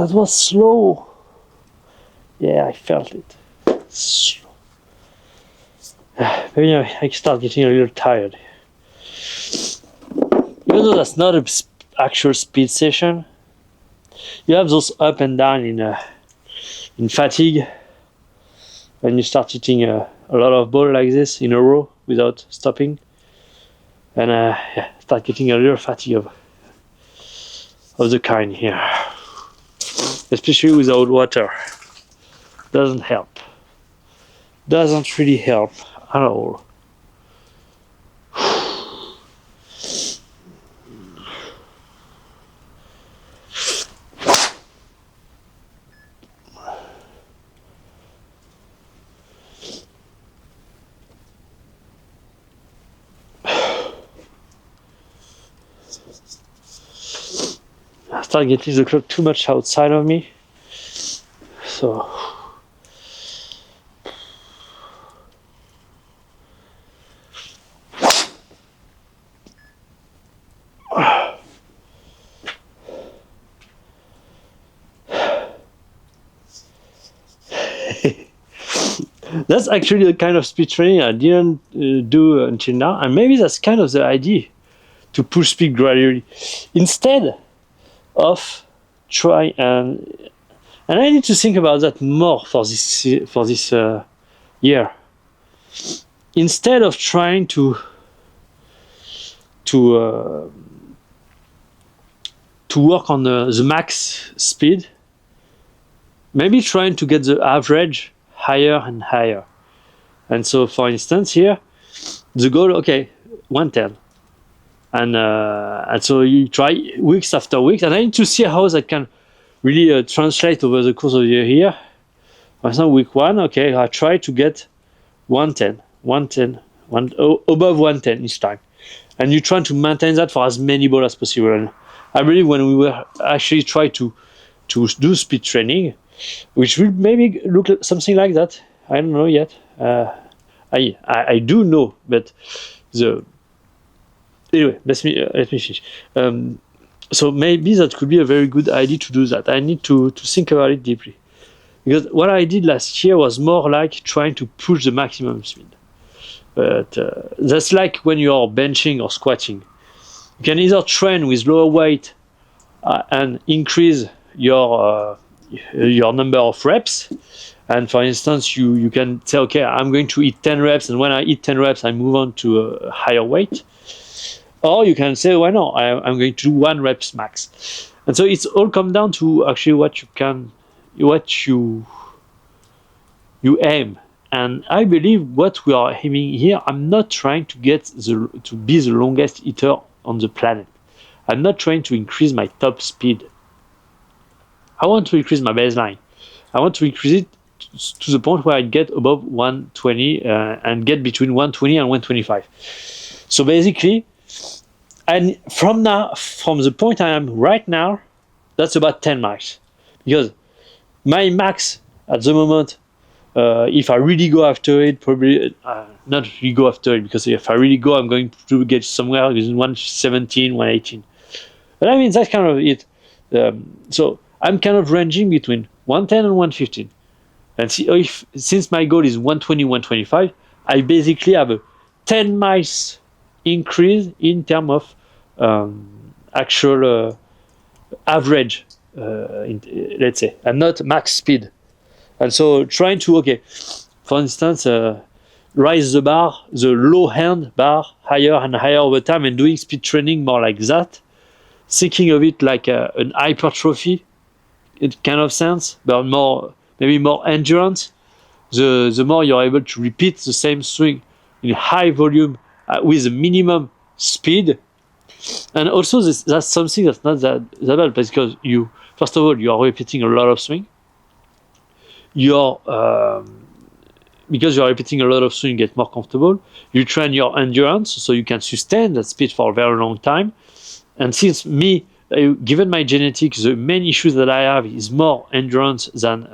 that was slow. Yeah, I felt it. Slow. Maybe I start getting a little tired. Even though that's not an actual speed session, you have those up and down in fatigue when you start hitting a lot of ball like this in a row without stopping, and start getting a little fatigue of the kind here, especially without water. Doesn't help. Doesn't really help at all. I start getting the clock too much outside of me, so that's actually the kind of speed training I didn't do until now, and maybe that's kind of the idea, to push speed gradually instead of try and I need to think about that more for this year. Instead of trying to work on the max speed, maybe trying to get the average higher and higher. And so, for instance, here the goal, okay, 110. And so you try weeks after weeks, and I need to see how that can really translate over the course of the year here. For example, week 1, okay, I try to get 110, above 110 each time. And you try to maintain that for as many balls as possible. And I believe when we will actually try to do speed training, which will maybe look something like that. I don't know yet. I do know, but anyway, let me finish. So maybe that could be a very good idea to do that. I need to think about it deeply, because what I did last year was more like trying to push the maximum speed. But that's like when you are benching or squatting. You can either train with lower weight and increase your number of reps. And for instance, you can say, okay, I'm going to hit 10 reps, and when I hit 10 reps, I move on to a higher weight. Or you can say, well, no, I'm going to do 1 reps max. And so it's all come down to actually what you aim. And I believe what we are aiming here, I'm not trying to be the longest hitter on the planet. I'm not trying to increase my top speed. I want to increase my baseline. I want to increase it to the point where I get above 120 and get between 120 and 125. So basically, and from the point I am right now, that's about 10 miles. Because my max at the moment, if I really go after it, probably not really go after it, because if I really go, I'm going to get somewhere between 117, 118. But I mean, that's kind of it. So I'm kind of ranging between 110 and 115. And since my goal is 120, 125, I basically have a 10 miles increase in terms of actual average, let's say, and not max speed. And so trying to, okay, for instance, raise the bar, the low hand bar, higher and higher over time, and doing speed training more like that, thinking of it like an hypertrophy, it kind of sense, but maybe more endurance. The more you're able to repeat the same swing in high volume with a minimum speed. And also that's something that's not that bad, because first of all, you are repeating a lot of swing. Because you're repeating a lot of swing, you get more comfortable. You train your endurance, so you can sustain that speed for a very long time. And since given my genetics, the main issue that I have is more endurance than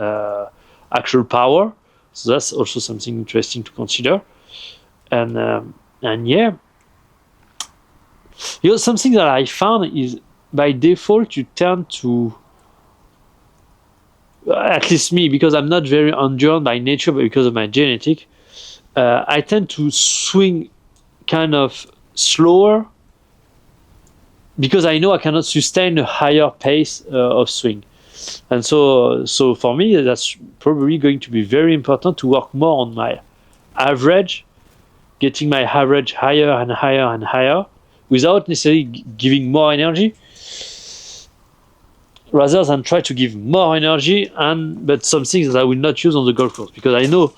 actual power. So that's also something interesting to consider. And yeah, something that I found is by default you tend to at least me, because I'm not very endurant by nature, but because of my genetic, I tend to swing kind of slower because I know I cannot sustain a higher pace of swing. And so for me, that's probably going to be very important to work more on my average, getting my average higher and higher and higher without necessarily giving more energy, rather than try to give more energy but some things that I will not use on the golf course, because I know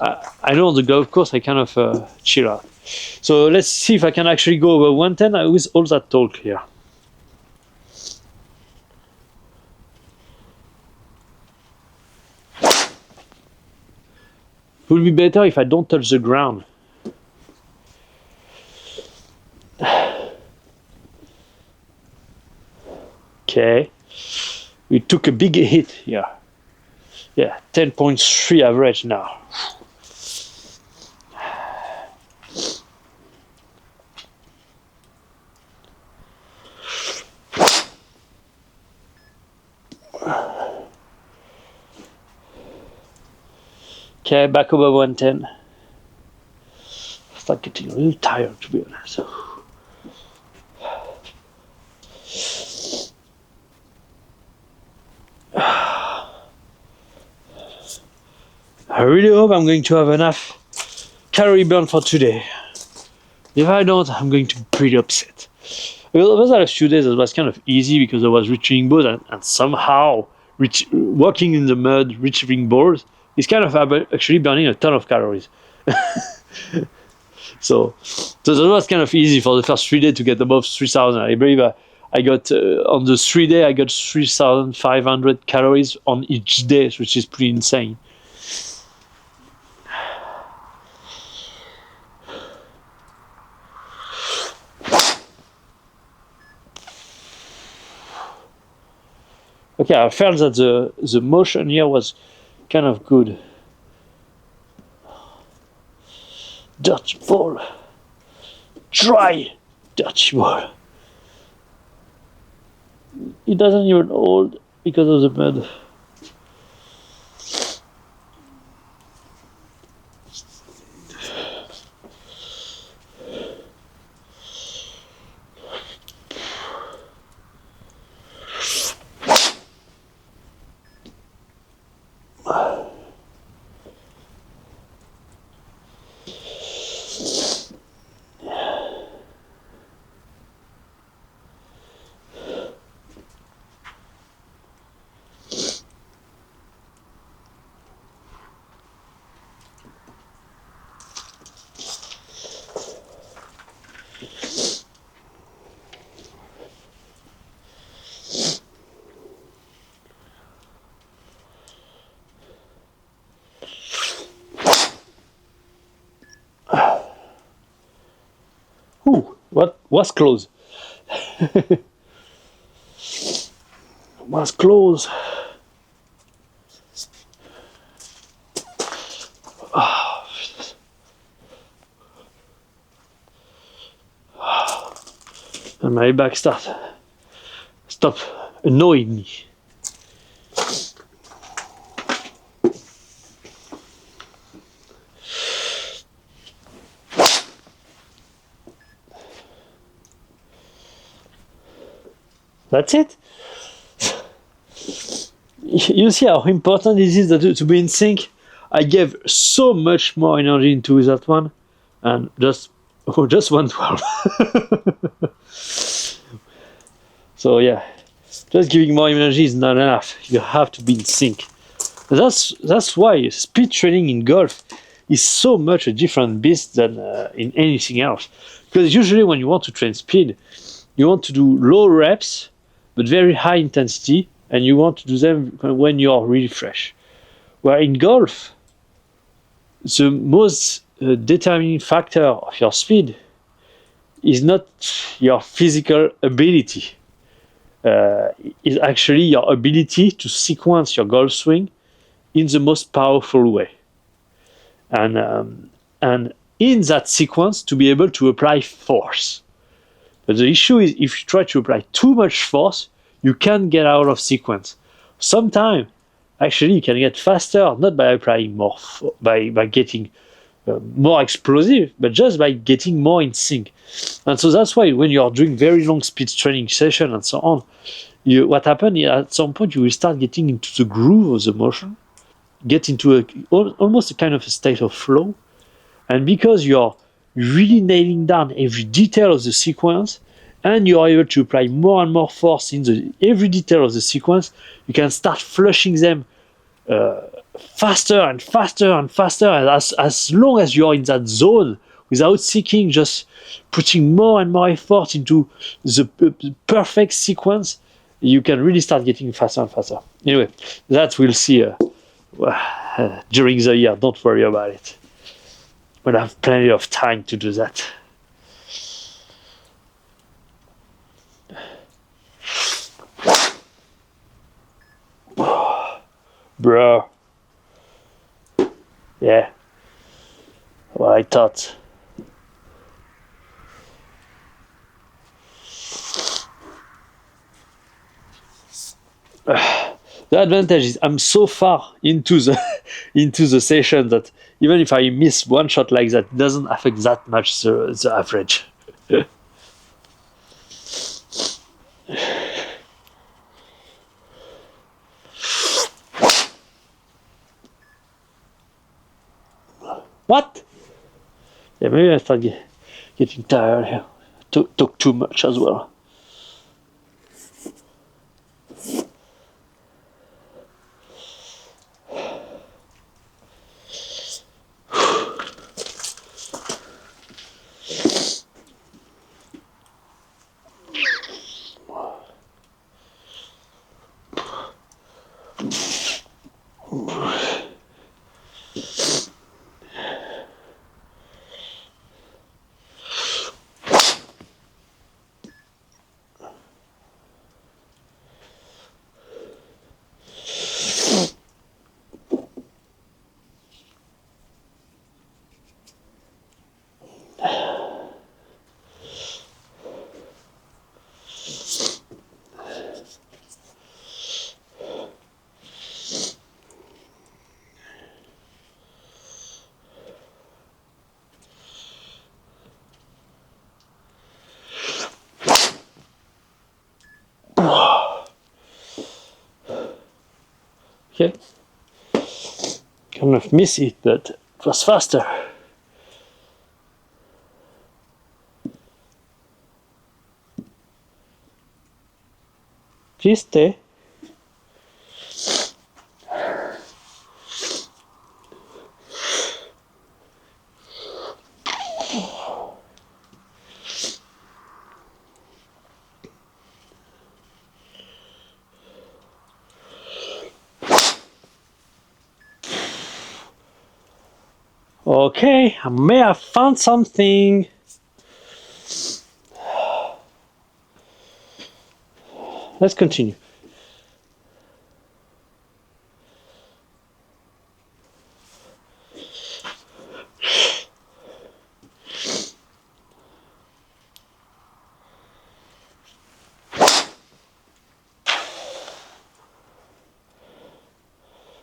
on the golf course I kind of chill out. So let's see if I can actually go over 110 with all that talk here. It would be better if I don't touch the ground. Okay. We took a big hit here. Yeah, 10.3 average now. Okay, back over 110. I start getting a little tired, to be honest. I really hope I'm going to have enough calorie burn for today. If I don't, I'm going to be pretty upset. Because over the last few days, it was kind of easy because I was retrieving balls and somehow walking in the mud, retrieving balls, is kind of actually burning a ton of calories. So that was kind of easy for the first 3 days to get above 3,000. I believe I got on the 3 day I got 3,500 calories on each day, which is pretty insane. Okay, I felt that the motion here was kind of good. Dirty ball. Dry dirty ball. It doesn't even hold because of the mud. Ooh, what was close? Was close. Oh, and my back stop annoying me. That's it. You see how important it is to be in sync. I gave so much more energy into that one, and just 112. So yeah, just giving more energy is not enough. You have to be in sync. That's why speed training in golf is so much a different beast than in anything else. Because usually when you want to train speed, you want to do low reps but very high intensity, and you want to do them when you're really fresh. Where in golf, the most determining factor of your speed is not your physical ability. It's actually your ability to sequence your golf swing in the most powerful way. And in that sequence, to be able to apply force. But the issue is if you try to apply too much force, you can get out of sequence. Sometimes actually you can get faster, not by applying more, by getting more explosive, but just by getting more in sync. And so that's why when you're doing very long speed training session and so on, what happens is at some point you will start getting into the groove of the motion, get into almost a kind of a state of flow. And because you're really nailing down every detail of the sequence, and you're able to apply more and more force in every detail of the sequence, you can start flushing them faster and faster and faster, and as long as you're in that zone without seeking, just putting more and more effort into the perfect sequence, you can really start getting faster and faster. Anyway, that we'll see during the year. Don't worry about it. We'll have plenty of time to do that. Bro. Yeah. Well, I thought. The advantage is I'm so far into the session that even if I miss one shot like that, it doesn't affect that much the average. What? Yeah, maybe I start getting tired here. Talk too much as well. Okay. Kind of miss it, but it was faster. Please stay. Okay, I may have found something. Let's continue.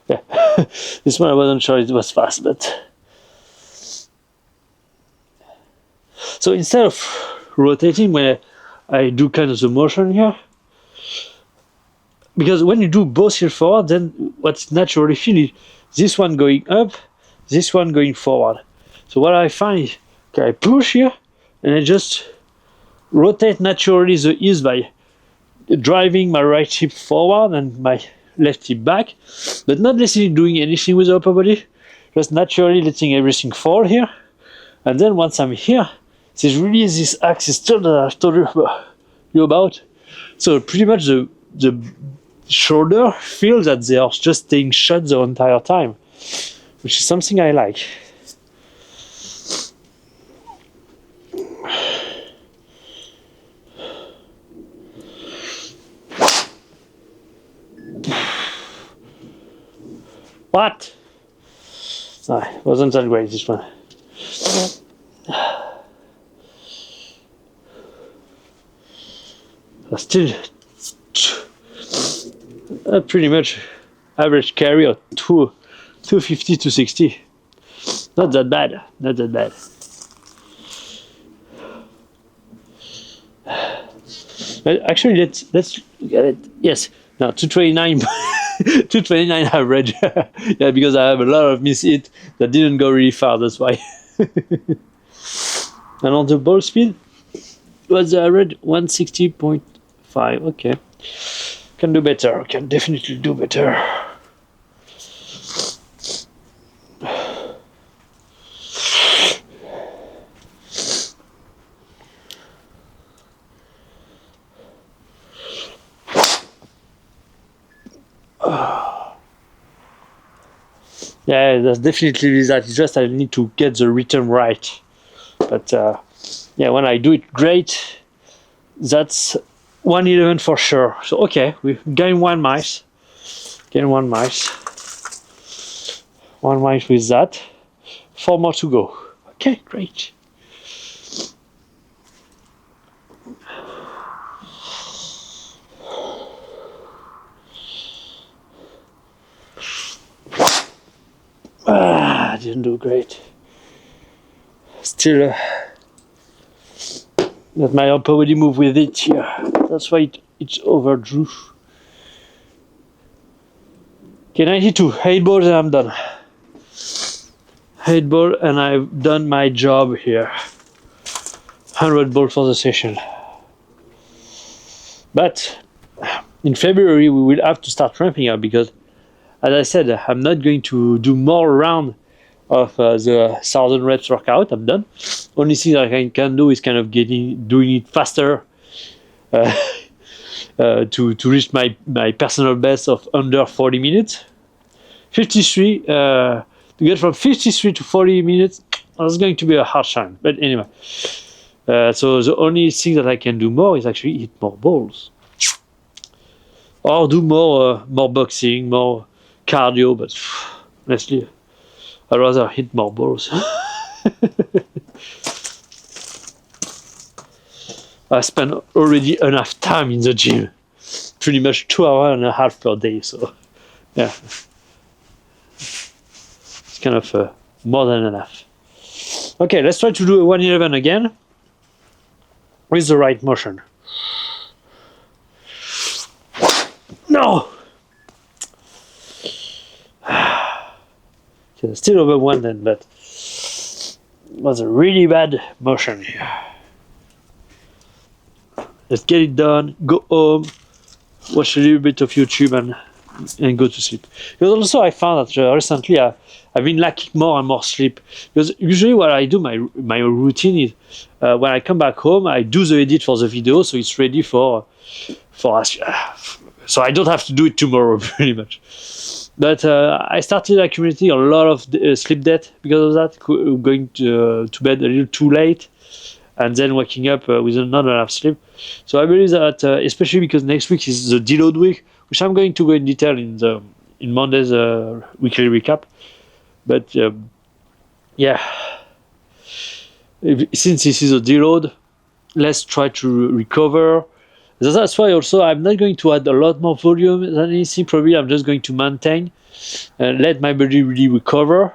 Yeah, this one I wasn't sure it was fast, but so instead of rotating, when I do kind of the motion here, because when you do both heel forward, then what's naturally feel is this one going up, this one going forward. So what I find is, okay, I push here, and I just rotate naturally the ears by driving my right hip forward and my left hip back, but not necessarily doing anything with the upper body, just naturally letting everything fall here. And then once I'm here, there's really this axis turn that I've told you about. So pretty much the shoulder feels that they are just staying shut the entire time, which is something I like. What? No, it wasn't that great, this one. Still, pretty much average carry of 250 to 60. Not that bad. Not that bad. Actually, let's look at it. Yes, now 229, 229 average. Yeah, because I have a lot of miss hit that didn't go really far. That's why. And on the ball speed, was the average 160.5. Okay, can do better. Can definitely do better. Yeah, that's definitely that. It's just I need to get the rhythm right. But yeah, when I do it great, that's 111 for sure. So okay, we gain 1 miles. Gain 1 miles. 1 miles with that. 4 more to go. Okay, great. Didn't do great. Still, that my upper body move with it here. That's why it's overdrew. Okay, 92. 8 balls and I'm done. 8 ball and I've done my job here. 100 balls for the session. But in February we will have to start ramping up because, as I said, I'm not going to do more round of the 1000 reps workout. I'm done. Only thing I can do is kind of doing it faster to reach my personal best of under 40 minutes. 53 to get from 53 to 40 minutes. That's going to be a hard time. But anyway, so the only thing that I can do more is actually hit more balls, or do more boxing, more cardio. But honestly, I'd rather hit more balls. I spend already enough time in the gym, pretty much 2 hours and a half per day. So yeah, it's kind of more than enough. Okay, let's try to do a 111 again with the right motion. No! Okay, still over 1 then, but it was a really bad motion here. Let's get it done, go home, watch a little bit of YouTube and go to sleep. Because also I found that recently I've been lacking more and more sleep. Because usually what I do, my routine is when I come back home, I do the edit for the video, so it's ready for us. So I don't have to do it tomorrow, pretty much. But I started accumulating a lot of sleep debt because of that, going to bed a little too late, and then waking up with not enough sleep. So I believe that, especially because next week is the deload week, which I'm going to go in detail in Monday's weekly recap. But yeah, since this is a deload, let's try to recover. That's why also I'm not going to add a lot more volume than anything. Probably I'm just going to maintain and let my body really recover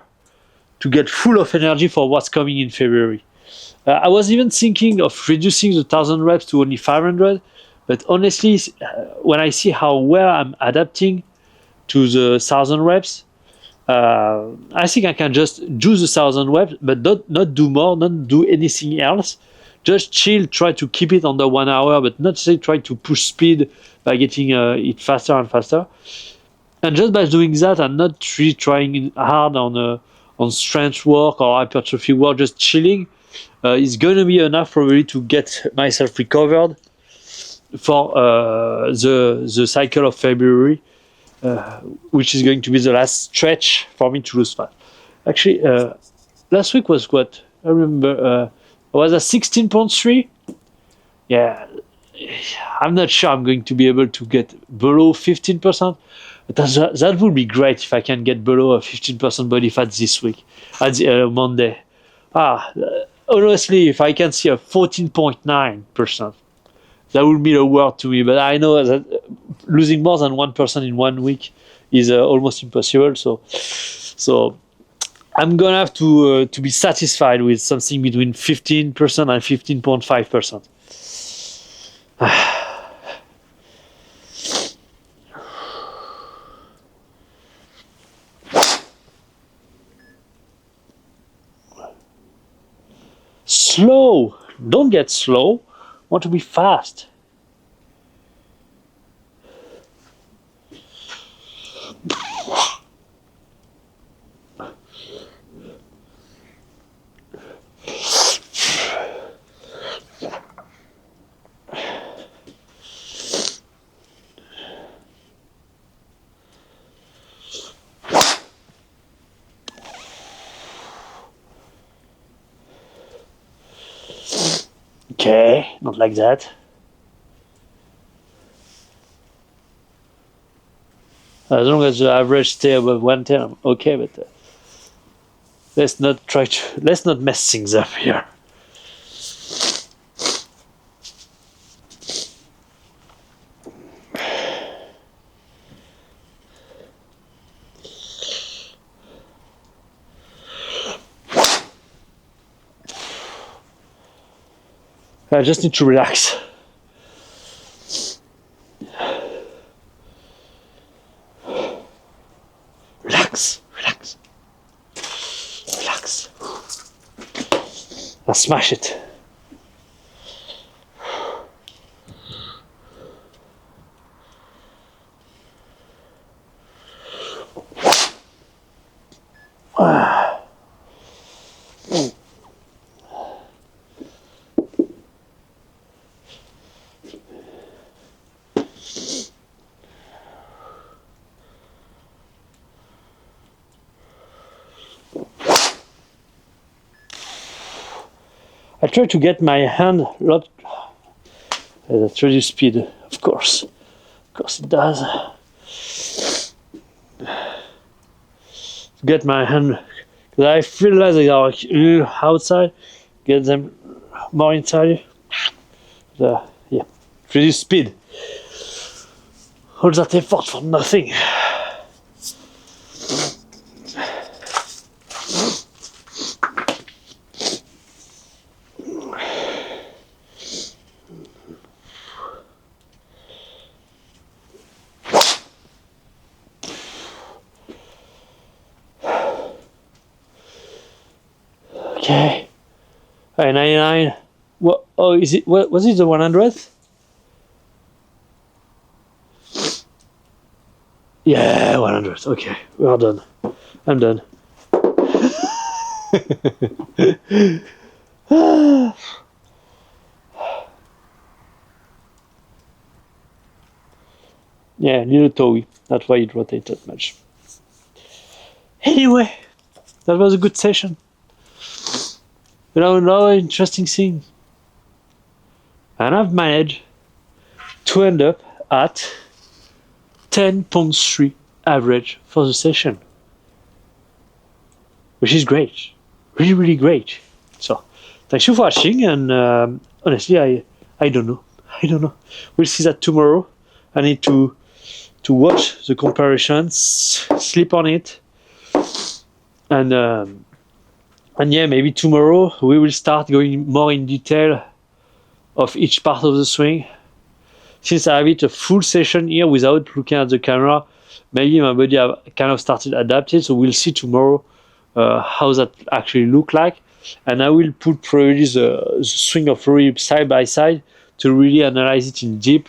to get full of energy for what's coming in February. I was even thinking of reducing the 1000 reps to only 500, but honestly, when I see how well I'm adapting to the 1000 reps, I think I can just do the 1000 reps, but not do more, not do anything else. Just chill, try to keep it under 1 hour, but not say try to push speed by getting it faster and faster. And just by doing that, and not really trying hard on strength work or hypertrophy work, just chilling, is going to be enough probably to get myself recovered for the cycle of February, which is going to be the last stretch for me to lose fat. Actually, last week was what? I remember I was at 16.3. Yeah, I'm not sure I'm going to be able to get below 15%. But that would be great if I can get below a 15% body fat this week, at Monday. Honestly, if I can see a 14.9%, that would mean a world to me. But I know that losing more than 1% in 1 week is almost impossible. So I'm gonna have to be satisfied with something between 15% and 15.5%. Slow. Don't get slow. Want to be fast. Okay, not like that. As long as the average stay above 110, I'm okay, but let's not mess things up here. I just need to relax. Relax. I'll smash it. I try to get my hand a lot. That reduces speed, of course. Of course it does. To get my hand, because I feel like they are outside, get them more inside. Yeah, reduce speed. All that effort for nothing. Okay. 99. What? Oh, is it? What was it? The 100th? Yeah, 100. Okay, we're done. I'm done. Yeah, little toey. That's why it rotated much. Anyway, that was a good session. Another interesting thing. And I've managed to end up at 10.3 average for the session, which is great. Really great. So, thanks you for watching, and honestly, I don't know. We'll see that tomorrow. I need to watch the comparisons, sleep on it, and yeah, maybe tomorrow we will start going more in detail of each part of the swing. Since I have it a full session here without looking at the camera, maybe my body have kind of started adapted. So we'll see tomorrow how that actually look like, and I will put probably the swing of Rory side by side to really analyze it in deep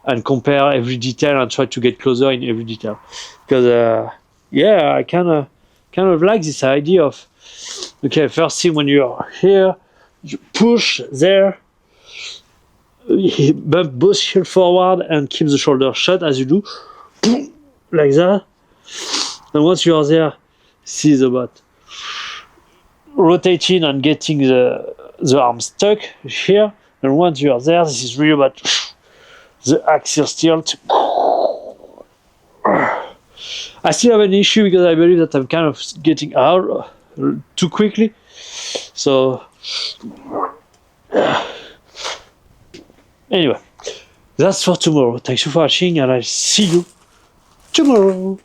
and compare every detail and try to get closer in every detail. Because yeah, I kind of like this idea of, okay, first thing when you're here, you push there, bump both heel forward and keep the shoulder shut as you do, like that. And once you are there, see the butt rotating and getting the arm stuck here. And once you are there, this is really about the axial tilt. I still have an issue because I believe that I'm kind of getting out too quickly. So anyway, that's for tomorrow. Thanks for watching, and I'll see you tomorrow.